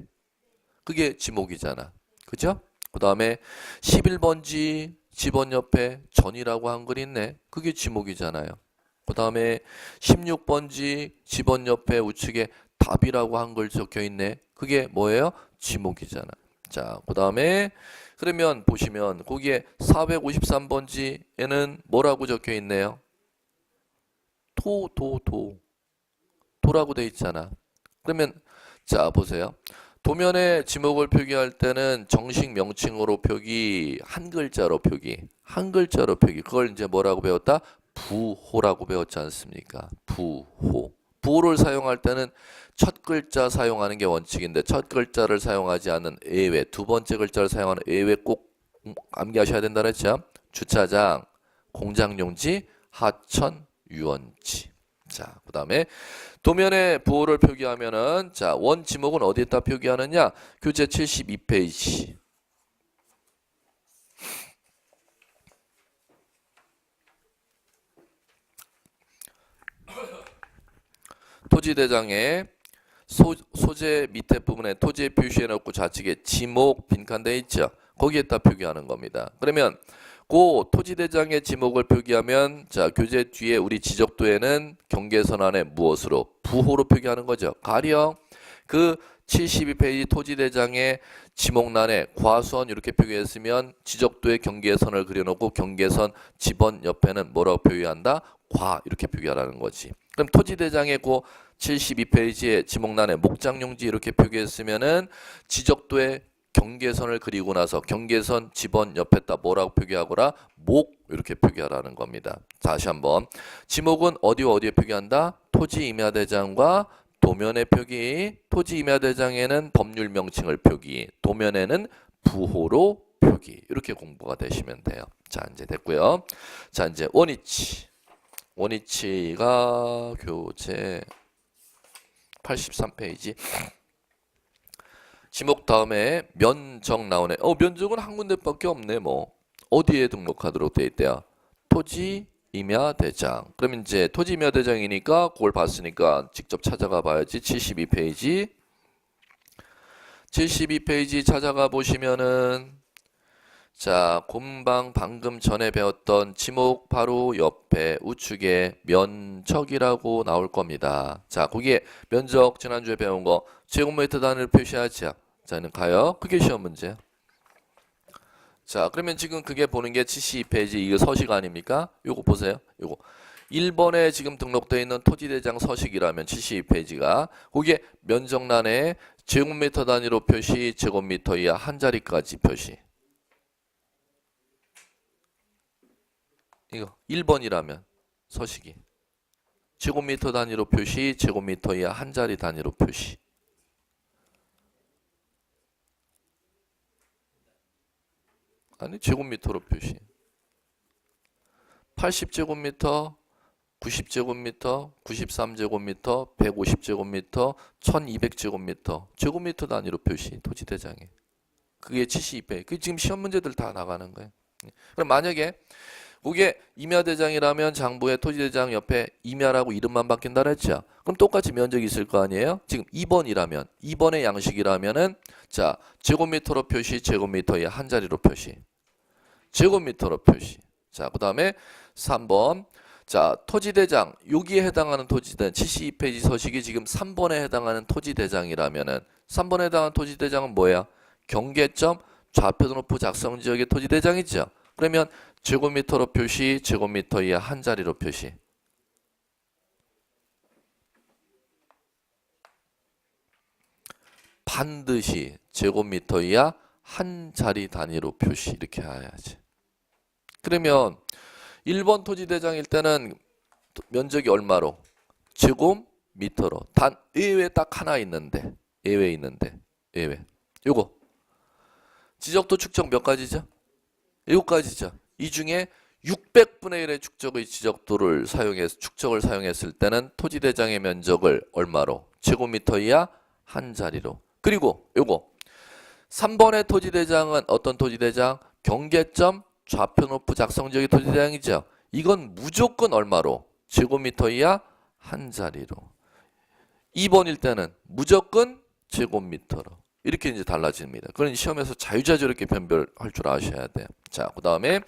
그게 지목이잖아. 그죠? 그 다음에 11번지 지번 옆에 전이라고 한글 있네. 그게 지목이잖아요. 그 다음에 16번지 지번 옆에 우측에 답이라고 한글 적혀 있네. 그게 뭐예요? 지목이잖아. 자, 그 다음에 그러면 보시면 거기에 453번지에는 뭐라고 적혀 있네요? 도라고 돼 있잖아. 그러면 자 보세요. 도면에 지목을 표기할 때는 정식 명칭으로 표기, 한 글자로 표기, 그걸 이제 뭐라고 배웠다? 부호라고 배웠지 않습니까? 부호. 부호를 사용할 때는 첫 글자 사용하는 게 원칙인데 첫 글자를 사용하지 않는 예외, 두 번째 글자를 사용하는 예외 꼭 암기하셔야 된다 그랬죠? 주차장, 공장용지, 하천, 유원지. 자, 그 다음에 도면에 부호를 표기하면은 자, 원 지목은 어디에다 표기하느냐? 교재 72페이지. 토지대장에 소재 밑에 부분에 토지에 표시해 놓고 좌측에 지목 빈칸돼 있죠. 거기에다 표기하는 겁니다. 그러면 그 토지대장의 지목을 표기하면 자 교재 뒤에 우리 지적도에는 경계선 안에 무엇으로? 부호로 표기하는 거죠. 가령 그 72페이지 토지대장의 지목란에 과수원 이렇게 표기했으면 지적도에 경계선을 그려놓고 경계선 지번 옆에는 뭐라고 표기한다? 과 이렇게 표기하라는 거지. 그럼 토지대장의 그 72페이지의 지목란에 목장용지 이렇게 표기했으면은 지적도에 경계선을 그리고 나서 경계선 지번 옆에다 뭐라고 표기하거라? 목 이렇게 표기하라는 겁니다. 다시 한번 지목은 어디와 어디에 표기한다? 토지 임야대장과 도면의 표기. 토지 임야대장에는 법률 명칭을 표기, 도면에는 부호로 표기. 이렇게 공부가 되시면 돼요. 자, 이제 됐고요. 자, 이제 원위치. 원위치가 교재 83페이지. 지목 다음에 면적 나오네. 면적은 한 군데밖에 없네. 뭐 어디에 등록하도록 돼 있대요? 토지 임야 대장. 그럼 이제 토지 임야 대장이니까 그걸 봤으니까 직접 찾아가 봐야지. 72페이지. 72페이지 찾아가 보시면은 자, 금방 방금 전에 배웠던 지목 바로 옆에 우측에 면적이라고 나올 겁니다. 자, 거기에 면적 지난주에 배운 거 제곱미터 단위로 표시하죠. 자는 가요. 그게 시험 문제. 자, 그러면 지금 그게 보는 게 72페이지 이거 서식 아닙니까? 요거 보세요. 요거 1번에 지금 등록되어 있는 토지대장 서식이라면 72페이지가 거기에 면적란에 제곱미터 단위로 표시, 제곱미터 이하 한 자리까지 표시. 이거 1번이라면 서식이 제곱미터 단위로 표시, 제곱미터 이하 한 자리 단위로 표시. 아니 제곱미터로 표시. 80제곱미터, 90제곱미터, 93제곱미터, 150제곱미터, 1200제곱미터 제곱미터 단위로 표시 토지대장에. 그게 72페이지. 그게 지금 시험 문제들 다 나가는 거예요. 그럼 만약에 그게 임야대장이라면 장부의 토지대장 옆에 임야라고 이름만 바뀐다 그랬죠. 그럼 똑같이 면적이 있을 거 아니에요. 지금 2번이라면 2번의 양식이라면은 자 제곱미터로 표시, 제곱미터 이하 한 자리로 표시. 제곱미터로 표시. 자, 그 다음에 3번. 자, 토지대장. 여기에 해당하는 토지대장. 72페이지 서식이 지금 3번에 해당하는 토지대장이라면은 3번에 해당하는 토지대장은 뭐야? 경계점 좌표등록부 작성지역의 토지대장이죠. 그러면 제곱미터로 표시, 제곱미터 이하 한 자리로 표시. 반드시 제곱미터 이하 한 자리 단위로 표시. 이렇게 해야지. 그러면 1번 토지대장일 때는 면적이 얼마로? 제곱미터로. 단 예외 딱 하나 있는데. 예외 있는데. 예외. 요거. 지적도 축적 몇 가지죠? 7가지죠. 이 중에 600분의 1의 축적의 지적도를 축적을 사용했을 때는 토지대장의 면적을 얼마로? 제곱미터 이하 한 자리로. 그리고 요거 3번의 토지대장은 어떤 토지대장? 경계점 좌표노프 작성지역의 토지대장이죠. 이건 무조건 얼마로? 제곱미터 이하 한 자리로. 2번일 때는 무조건 제곱미터로. 이렇게 이제 달라집니다. 그런 시험에서 자유자재로 이렇게 변별할 줄 아셔야 돼요. 자, 그 다음에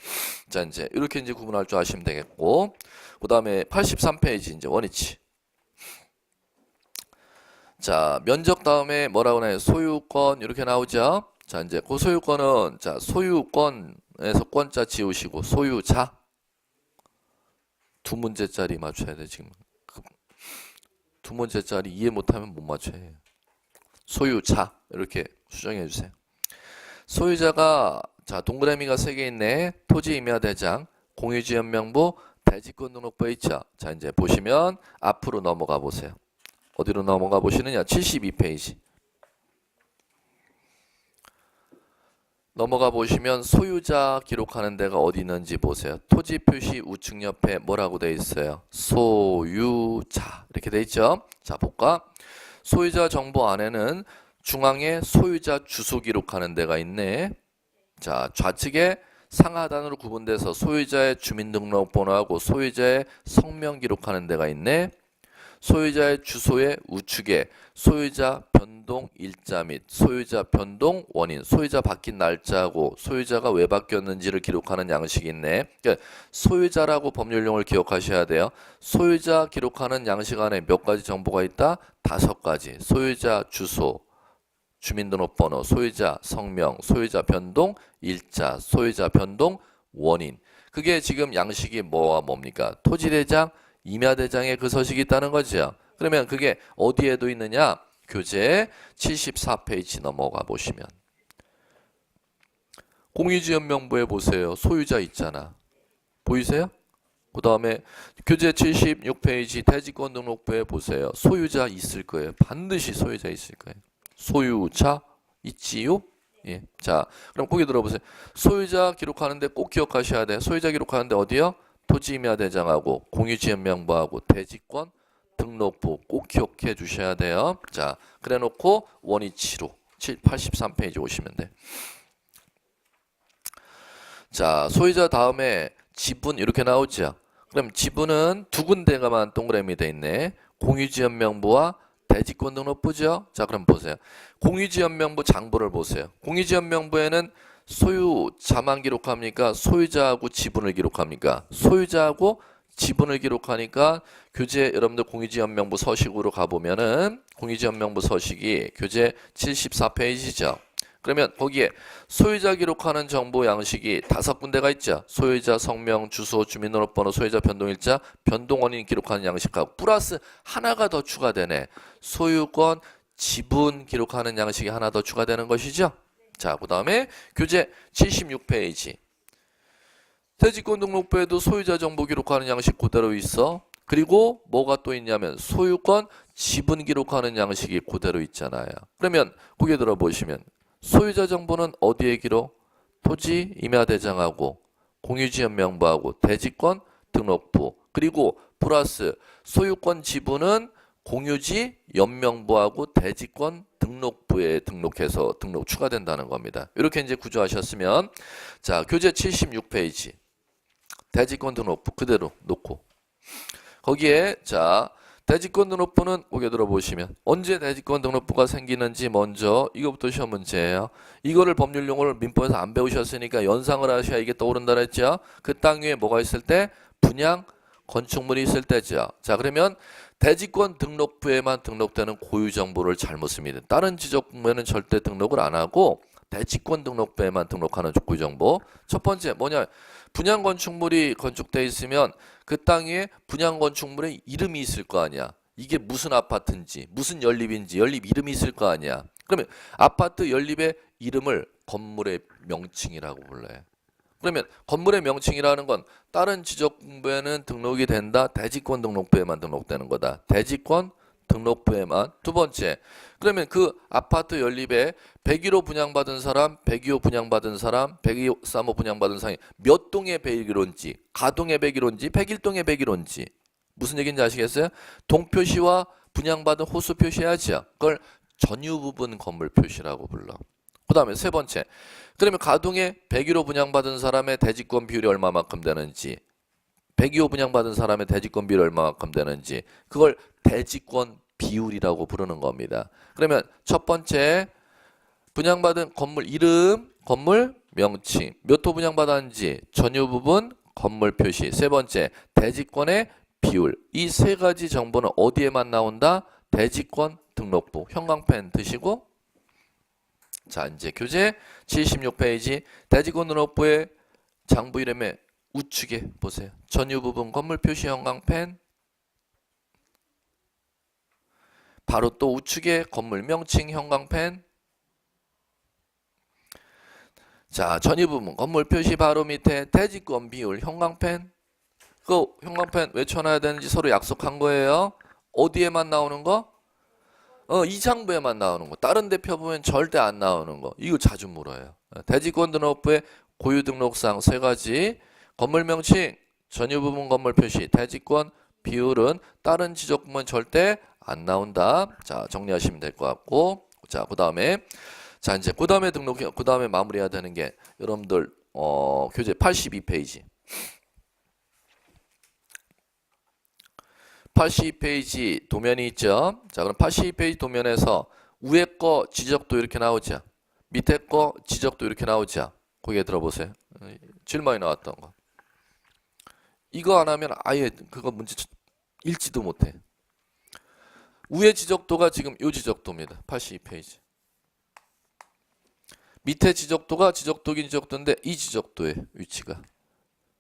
자 이제 이렇게 이제 구분할 줄 아시면 되겠고, 그 다음에 83페이지 이제 원위치. 자, 면적 다음에 뭐라고 나요? 소유권 이렇게 나오죠. 자, 이제 그 소유권은 자 소유권에서 권자 지우시고 소유자 두 문제짜리 맞춰야 돼 지금. 두 문제짜리 이해 못하면 못 맞춰야 해요. 소유자 이렇게 수정해 주세요. 소유자가 자 동그라미가 3개 있네. 토지 임야 대장, 공유지연명부, 대지권 등록부에 있죠. 자 이제 보시면 앞으로 넘어가 보세요. 어디로 넘어가 보시느냐? 72페이지. 넘어가 보시면 소유자 기록하는 데가 어디 있는지 보세요. 토지 표시 우측 옆에 뭐라고 돼 있어요? 소유자 이렇게 돼 있죠. 자 볼까? 소유자 정보 안에는 중앙에 소유자 주소 기록하는 데가 있네. 자 좌측에 상하단으로 구분돼서 소유자의 주민등록번호하고 소유자의 성명 기록하는 데가 있네. 소유자의 주소의 우측에 소유자 변동 일자 및 소유자 변동 원인, 소유자 바뀐 날짜하고 소유자가 왜 바뀌었는지를 기록하는 양식이 있네. 그러니까 소유자라고 법률용어를 기억하셔야 돼요. 소유자 기록하는 양식 안에 몇 가지 정보가 있다? 5가지. 소유자 주소, 주민등록번호, 소유자 성명, 소유자 변동 일자, 소유자 변동 원인. 그게 지금 양식이 뭐와 뭡니까? 토지대장, 임야대장에 그 서식이 있다는 거죠. 그러면 그게 어디에도 있느냐? 교재 74페이지 넘어가 보시면 공유지연명부에 보세요. 소유자 있잖아. 보이세요? 그 다음에 교재 76페이지 대지권 등록부에 보세요. 소유자 있을 거예요. 반드시 소유자 있을 거예요. 소유자 있지요? 예. 자, 그럼 거기 들어보세요. 소유자 기록하는데 꼭 기억하셔야 돼요. 소유자 기록하는데 어디요? 토지임야대장하고 공유지역명부하고 대지권 등록부 꼭 기억해 주셔야 돼요. 자, 그래 놓고 원위치로 83페이지 오시면 돼. 자, 소유자 다음에 지분 이렇게 나오죠. 그럼 지분은 두 군데가만 동그라미 돼 있네. 공유지역명부와 대지권 등록부죠. 자, 그럼 보세요. 공유지역명부 장부를 보세요. 공유지역명부에는 소유자만 기록합니까? 소유자하고 지분을 기록합니까? 소유자하고 지분을 기록하니까 교재 여러분들 공유지역명부 서식으로 가보면은 공유지역명부 서식이 교재 74페이지죠. 그러면 거기에 소유자 기록하는 정보 양식이 5군데가 있죠. 소유자 성명, 주소, 주민등록번호, 소유자 변동일자, 변동원인 기록하는 양식하고 플러스 하나가 더 추가되네. 소유권, 지분 기록하는 양식이 하나 더 추가되는 것이죠. 자, 그 다음에 교재 76페이지. 대지권 등록부에도 소유자 정보 기록하는 양식 그대로 있어. 그리고 뭐가 또 있냐면 소유권, 지분 기록하는 양식이 그대로 있잖아요. 그러면 거기에 들어보시면 소유자 정보는 어디에 기록? 토지 임야대장하고 공유지역명부하고 대지권 등록부 그리고 플러스 소유권 지분은 공유지 연명부하고 대지권 등록부에 등록해서 등록 추가된다는 겁니다. 이렇게 이제 구조하셨으면 자, 교재 76페이지 대지권 등록부 그대로 놓고 거기에 자 대지권 등록부는 거기에 들어보시면 언제 대지권 등록부가 생기는지 먼저 이거부터 시험 문제예요. 이거를 법률 용어를 민법에서 안 배우셨으니까 연상을 하셔야 이게 떠오른다 그랬죠. 그 땅 위에 뭐가 있을 때? 분양 건축물이 있을 때죠. 자, 그러면 대지권 등록부에만 등록되는 고유 정보를 잘못 씁니다. 다른 지적부에는 절대 등록을 안 하고 대지권 등록부에만 등록하는 고유 정보. 첫 번째 뭐냐? 분양 건축물이 건축돼 있으면 그 땅 위에 분양 건축물의 이름이 있을 거 아니야. 이게 무슨 아파트인지 무슨 연립인지 연립 이름이 있을 거 아니야. 그러면 아파트 연립의 이름을 건물의 명칭이라고 불러요. 그러면 건물의 명칭이라는 건 다른 지적부에는 등록이 된다. 대지권 등록부에만 등록되는 거다. 대지권 등록부에만. 두 번째, 그러면 그 아파트 연립에 101호 분양받은 사람, 102호 분양받은 사람, 123호 분양받은 사람이 몇 동의 101호인지, 가동의 101호인지, 101동의 101호인지 무슨 얘기인지 아시겠어요? 동표시와 분양받은 호수 표시해야죠. 그걸 전유 부분 건물 표시라고 불러. 그 다음에 세 번째, 그러면 가동에 101호 분양받은 사람의 대지권 비율이 얼마만큼 되는지 102호 분양받은 사람의 대지권 비율이 얼마만큼 되는지 그걸 대지권 비율이라고 부르는 겁니다. 그러면 첫 번째 분양받은 건물 이름, 건물 명칭, 몇 호 분양받았는지 전유 부분 건물 표시. 세 번째 대지권의 비율. 이 세 가지 정보는 어디에만 나온다? 대지권 등록부. 형광펜 드시고 자, 이제 교재 76페이지 대지권 등록부의 장부 이름에 우측에 보세요. 전유 부분 건물 표시 형광펜. 바로 또 우측에 건물 명칭 형광펜. 자, 전유 부분 건물 표시 바로 밑에 대지권 비율 형광펜. 그 형광펜 왜 쳐놔야 되는지 서로 약속한 거예요. 어디에만 나오는 거? 이 장부에만 나오는 거. 다른 데 펴보면 절대 안 나오는 거. 이거 자주 물어요. 대지권 등록부의 고유 등록사항 세 가지. 건물 명칭, 전유 부분 건물 표시, 대지권 비율은 다른 지적부면 절대 안 나온다. 자, 정리하시면 될 것 같고. 자, 그다음에 자, 이제 그다음에 그다음에 마무리해야 되는 게 여러분들 교재 82페이지. 82페이지 도면이 있죠. 자, 그럼 82페이지 도면에서 위에 거 지적도 이렇게 나오죠. 밑에 거 지적도 이렇게 나오죠. 거기에 들어보세요. 질문이 나왔던 거. 이거 안 하면 아예 그거 문제 읽지도 못해. 위에 지적도가 지금 요 지적도입니다. 82페이지. 밑에 지적도가 지적도긴 지적도인데 이 지적도의 위치가.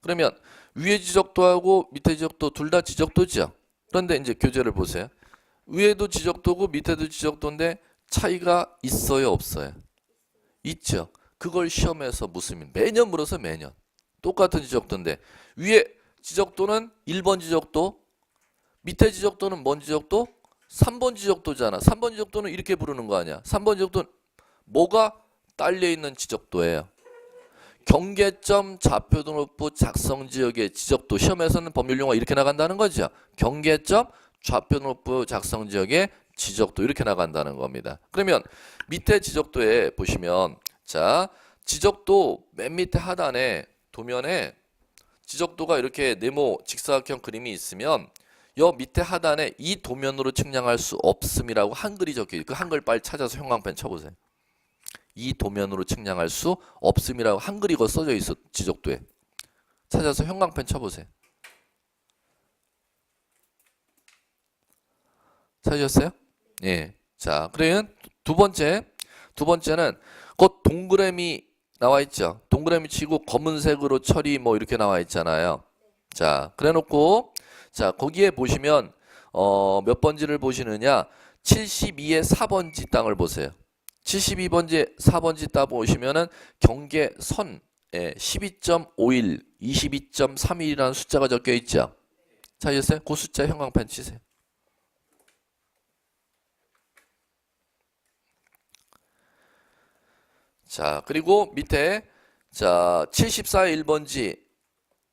그러면 위에 지적도하고 밑에 지적도 둘 다 지적도죠. 그런데 이제 교재를 보세요. 위에도 지적도고 밑에도 지적도인데 차이가 있어요, 없어요? 있죠. 그걸 시험에서 묻습니다. 매년 물어서 매년. 똑같은 지적도인데 위에 지적도는 1번 지적도, 밑에 지적도는 뭔 지적도? 3번 지적도잖아. 3번 지적도는 이렇게 부르는 거 아니야. 3번 지적도는 뭐가 딸려 있는 지적도예요. 경계점 좌표등록부 작성 지역의 지적도 시험에서는 법률 용어 이렇게 나간다는 거죠. 경계점 좌표등록부 작성 지역의 지적도 이렇게 나간다는 겁니다. 그러면 밑에 지적도에 보시면 자 지적도 맨 밑에 하단에 도면에 지적도가 이렇게 네모 직사각형 그림이 있으면 여 밑에 하단에 이 도면으로 측량할 수 없음이라고 한글이 적혀있어요. 그 한글 빨리 찾아서 형광펜 쳐보세요. 이 도면으로 측량할 수 없음이라고 한글이 거 써져 있어. 지적도에 찾아서 형광펜 쳐보세요. 찾으셨어요? 예. 자, 그러면 두 번째는 그 동그라미 나와 있죠. 동그라미 치고 검은색으로 처리 뭐 이렇게 나와 있잖아요. 자, 그래놓고 자 거기에 보시면 몇 번지를 보시느냐? 72의 4번지 땅을 보세요. 72번지 4번지 땅 보시면은 경계선에 12.51, 22.31이라는 숫자가 적혀 있죠. 찾으셨어요? 그 숫자 형광펜 치세요. 자, 그리고 밑에 자 74의 1번지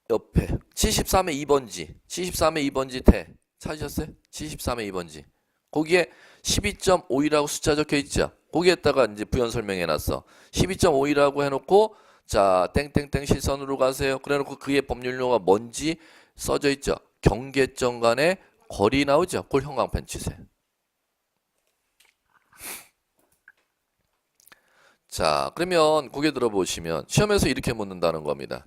옆에 73의 2번지 73의 2번지 태 찾으셨어요? 73의 2번지 거기에 12.5이라고 숫자 적혀 있죠. 거기에다가 이제 부연 설명해 놨어. 12.5이라고 해놓고 자 땡땡땡 실선으로 가세요. 그래놓고 그의 법률 용어가 뭔지 써져 있죠. 경계점 간의 거리 나오죠. 그걸 형광펜 치세요. 자, 그러면 고개 들어보시면 시험에서 이렇게 묻는다는 겁니다.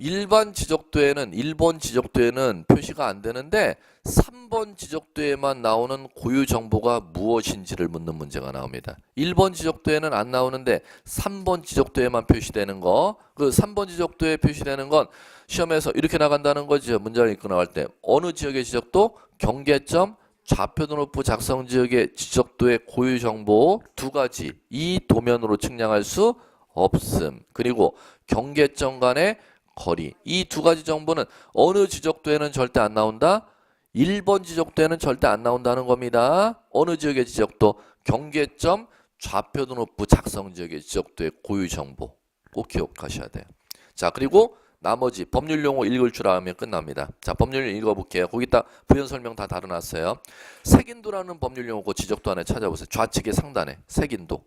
일반 지적도에는 1번 지적도에는 표시가 안 되는데 3번 지적도에만 나오는 고유 정보가 무엇인지를 묻는 문제가 나옵니다. 1번 지적도에는 안 나오는데 3번 지적도에만 표시되는 거, 그 3번 지적도에 표시되는 건 시험에서 이렇게 나간다는 거죠. 문제를 읽고 나갈 때 어느 지역의 지적도? 경계점 좌표등록부 작성 지역의 지적도의 고유 정보 두 가지 이 도면으로 측량할 수 없음. 그리고 경계점 간의 거리 이 두 가지 정보는 어느 지적도에는 절대 안 나온다? 1번 지적도에는 절대 안 나온다는 겁니다. 어느 지역의 지적도? 경계점 좌표등록부 작성 지역의 지적도의 고유 정보 꼭 기억하셔야 돼요. 자, 그리고 나머지 법률 용어 읽을 줄 알면 끝납니다. 자, 법률 읽어볼게요. 거기다 부연 설명 다 달아놨어요. 색인도라는 법률 용어 그 지적도 안에 찾아보세요. 좌측의 상단에 색인도.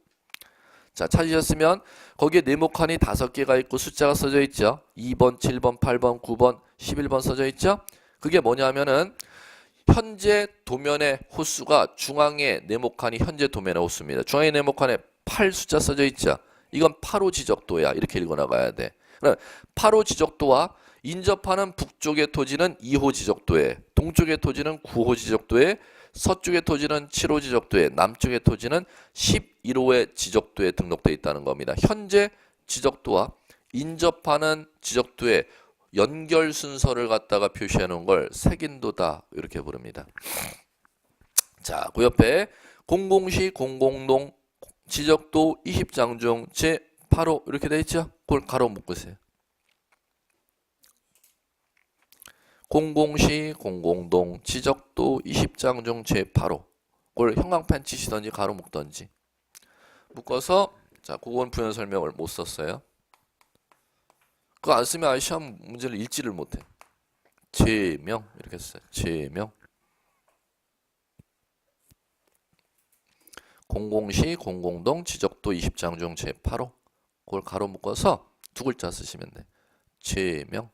자, 찾으셨으면 거기에 네모칸이 5개가 있고 숫자가 써져 있죠. 2번, 7번, 8번, 9번, 11번 써져 있죠. 그게 뭐냐면은 현재 도면의 호수가 중앙의 네모칸이 현재 도면의 호수입니다. 중앙의 네모칸에 8 숫자 써져 있죠. 이건 8호 지적도야. 이렇게 읽어나가야 돼. 그럼 8호 지적도와 인접하는 북쪽의 토지는 2호 지적도에, 동쪽의 토지는 9호 지적도에, 서쪽의 토지는 7호 지적도에, 남쪽의 토지는 11호의 지적도에 등록되어 있다는 겁니다. 현재 지적도와 인접하는 지적도의 연결 순서를 갖다가 표시해 놓은 걸 색인도다 이렇게 부릅니다. 자, 그 옆에 공공시 공공동 지적도 20장 중 제8호 이렇게 돼 있죠? 그걸 가로 묶으세요. 공공시 공공동 지적도 20장 중 제8호 그걸 형광펜 치시던지 가로 묶던지 묶어서 자, 그건 부연 설명을 못 썼어요. 그거 안 쓰면 시험 문제를 읽지를 못해. 제명 이렇게 써요. 제명 공공시 공공동 지적도 20장 중 제8호 그걸 가로 묶어서 두 글자 쓰시면 돼. 제명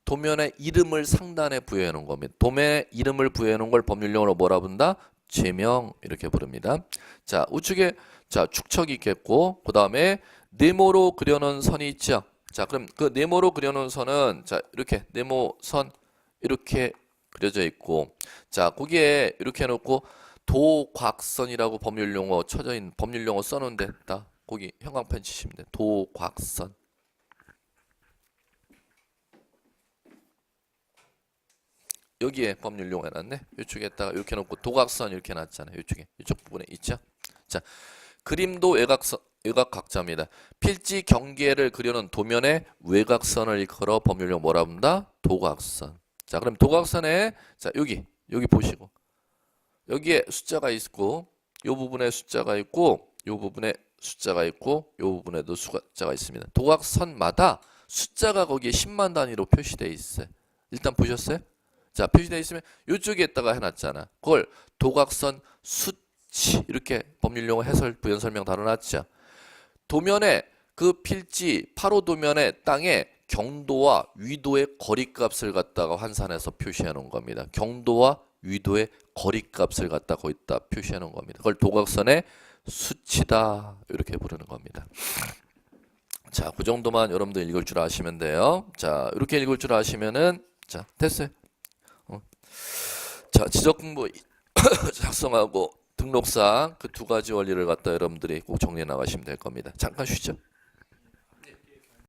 도면의 이름을 상단에 부여해 놓은 겁니다. 도면의 이름을 부여해 놓은 걸 법률용어로 뭐라 부른다? 제명 이렇게 부릅니다. 자, 우측에 자 축척이 있겠고 그 다음에 네모로 그려놓은 선이 있죠. 자, 그럼 그 네모로 그려놓은 선은 자 이렇게 네모선 이렇게 그려져 있고 자 거기에 이렇게 해놓고 도곽선이라고 법률용어 쳐져 있는 법률용어 써놓은 데다 거기 형광펜 치시면 돼. 도곽선 여기에 법률용어 해놨네. 이쪽에다가 이렇게 놓고 도곽선 이렇게 놨잖아요. 이쪽에 이쪽 부분에 있죠. 자, 그림도 외곽선 외곽각자입니다. 필지 경계를 그려놓은 도면에 외곽선을 일컬어 법률용 뭐라 부른다? 도곽선. 자, 그럼 도곽선에 자 여기 보시고 여기에 숫자가 있고 요 부분에 숫자가 있고 요 부분에 숫자가 있고 이 부분에도 숫자가 있습니다. 도각선마다 숫자가 거기에 10만 단위로 표시되어 있어요. 일단 보셨어요? 자, 표시되어 있으면 이쪽에다가 해놨잖아. 그걸 도각선 수치 이렇게 법률용어 해설 부연 설명 다뤄놨죠. 도면에 그 필지 8호 도면의 땅에 경도와 위도의 거리값을 갖다가 환산해서 표시해 놓은 겁니다. 경도와 위도의 거리값을 갖다 거기다 표시해 놓은 겁니다. 그걸 도각선의 수치다 이렇게 부르는 겁니다. 자, 그 정도만 여러분들 읽을 줄 아시면 돼요. 자, 이렇게 읽을 줄 아시면은 자, 됐어요. 자, 지적공부 작성하고 등록상 그 두 가지 원리를 갖다 여러분들이 꼭 정리해 나가시면 될 겁니다. 잠깐 쉬죠.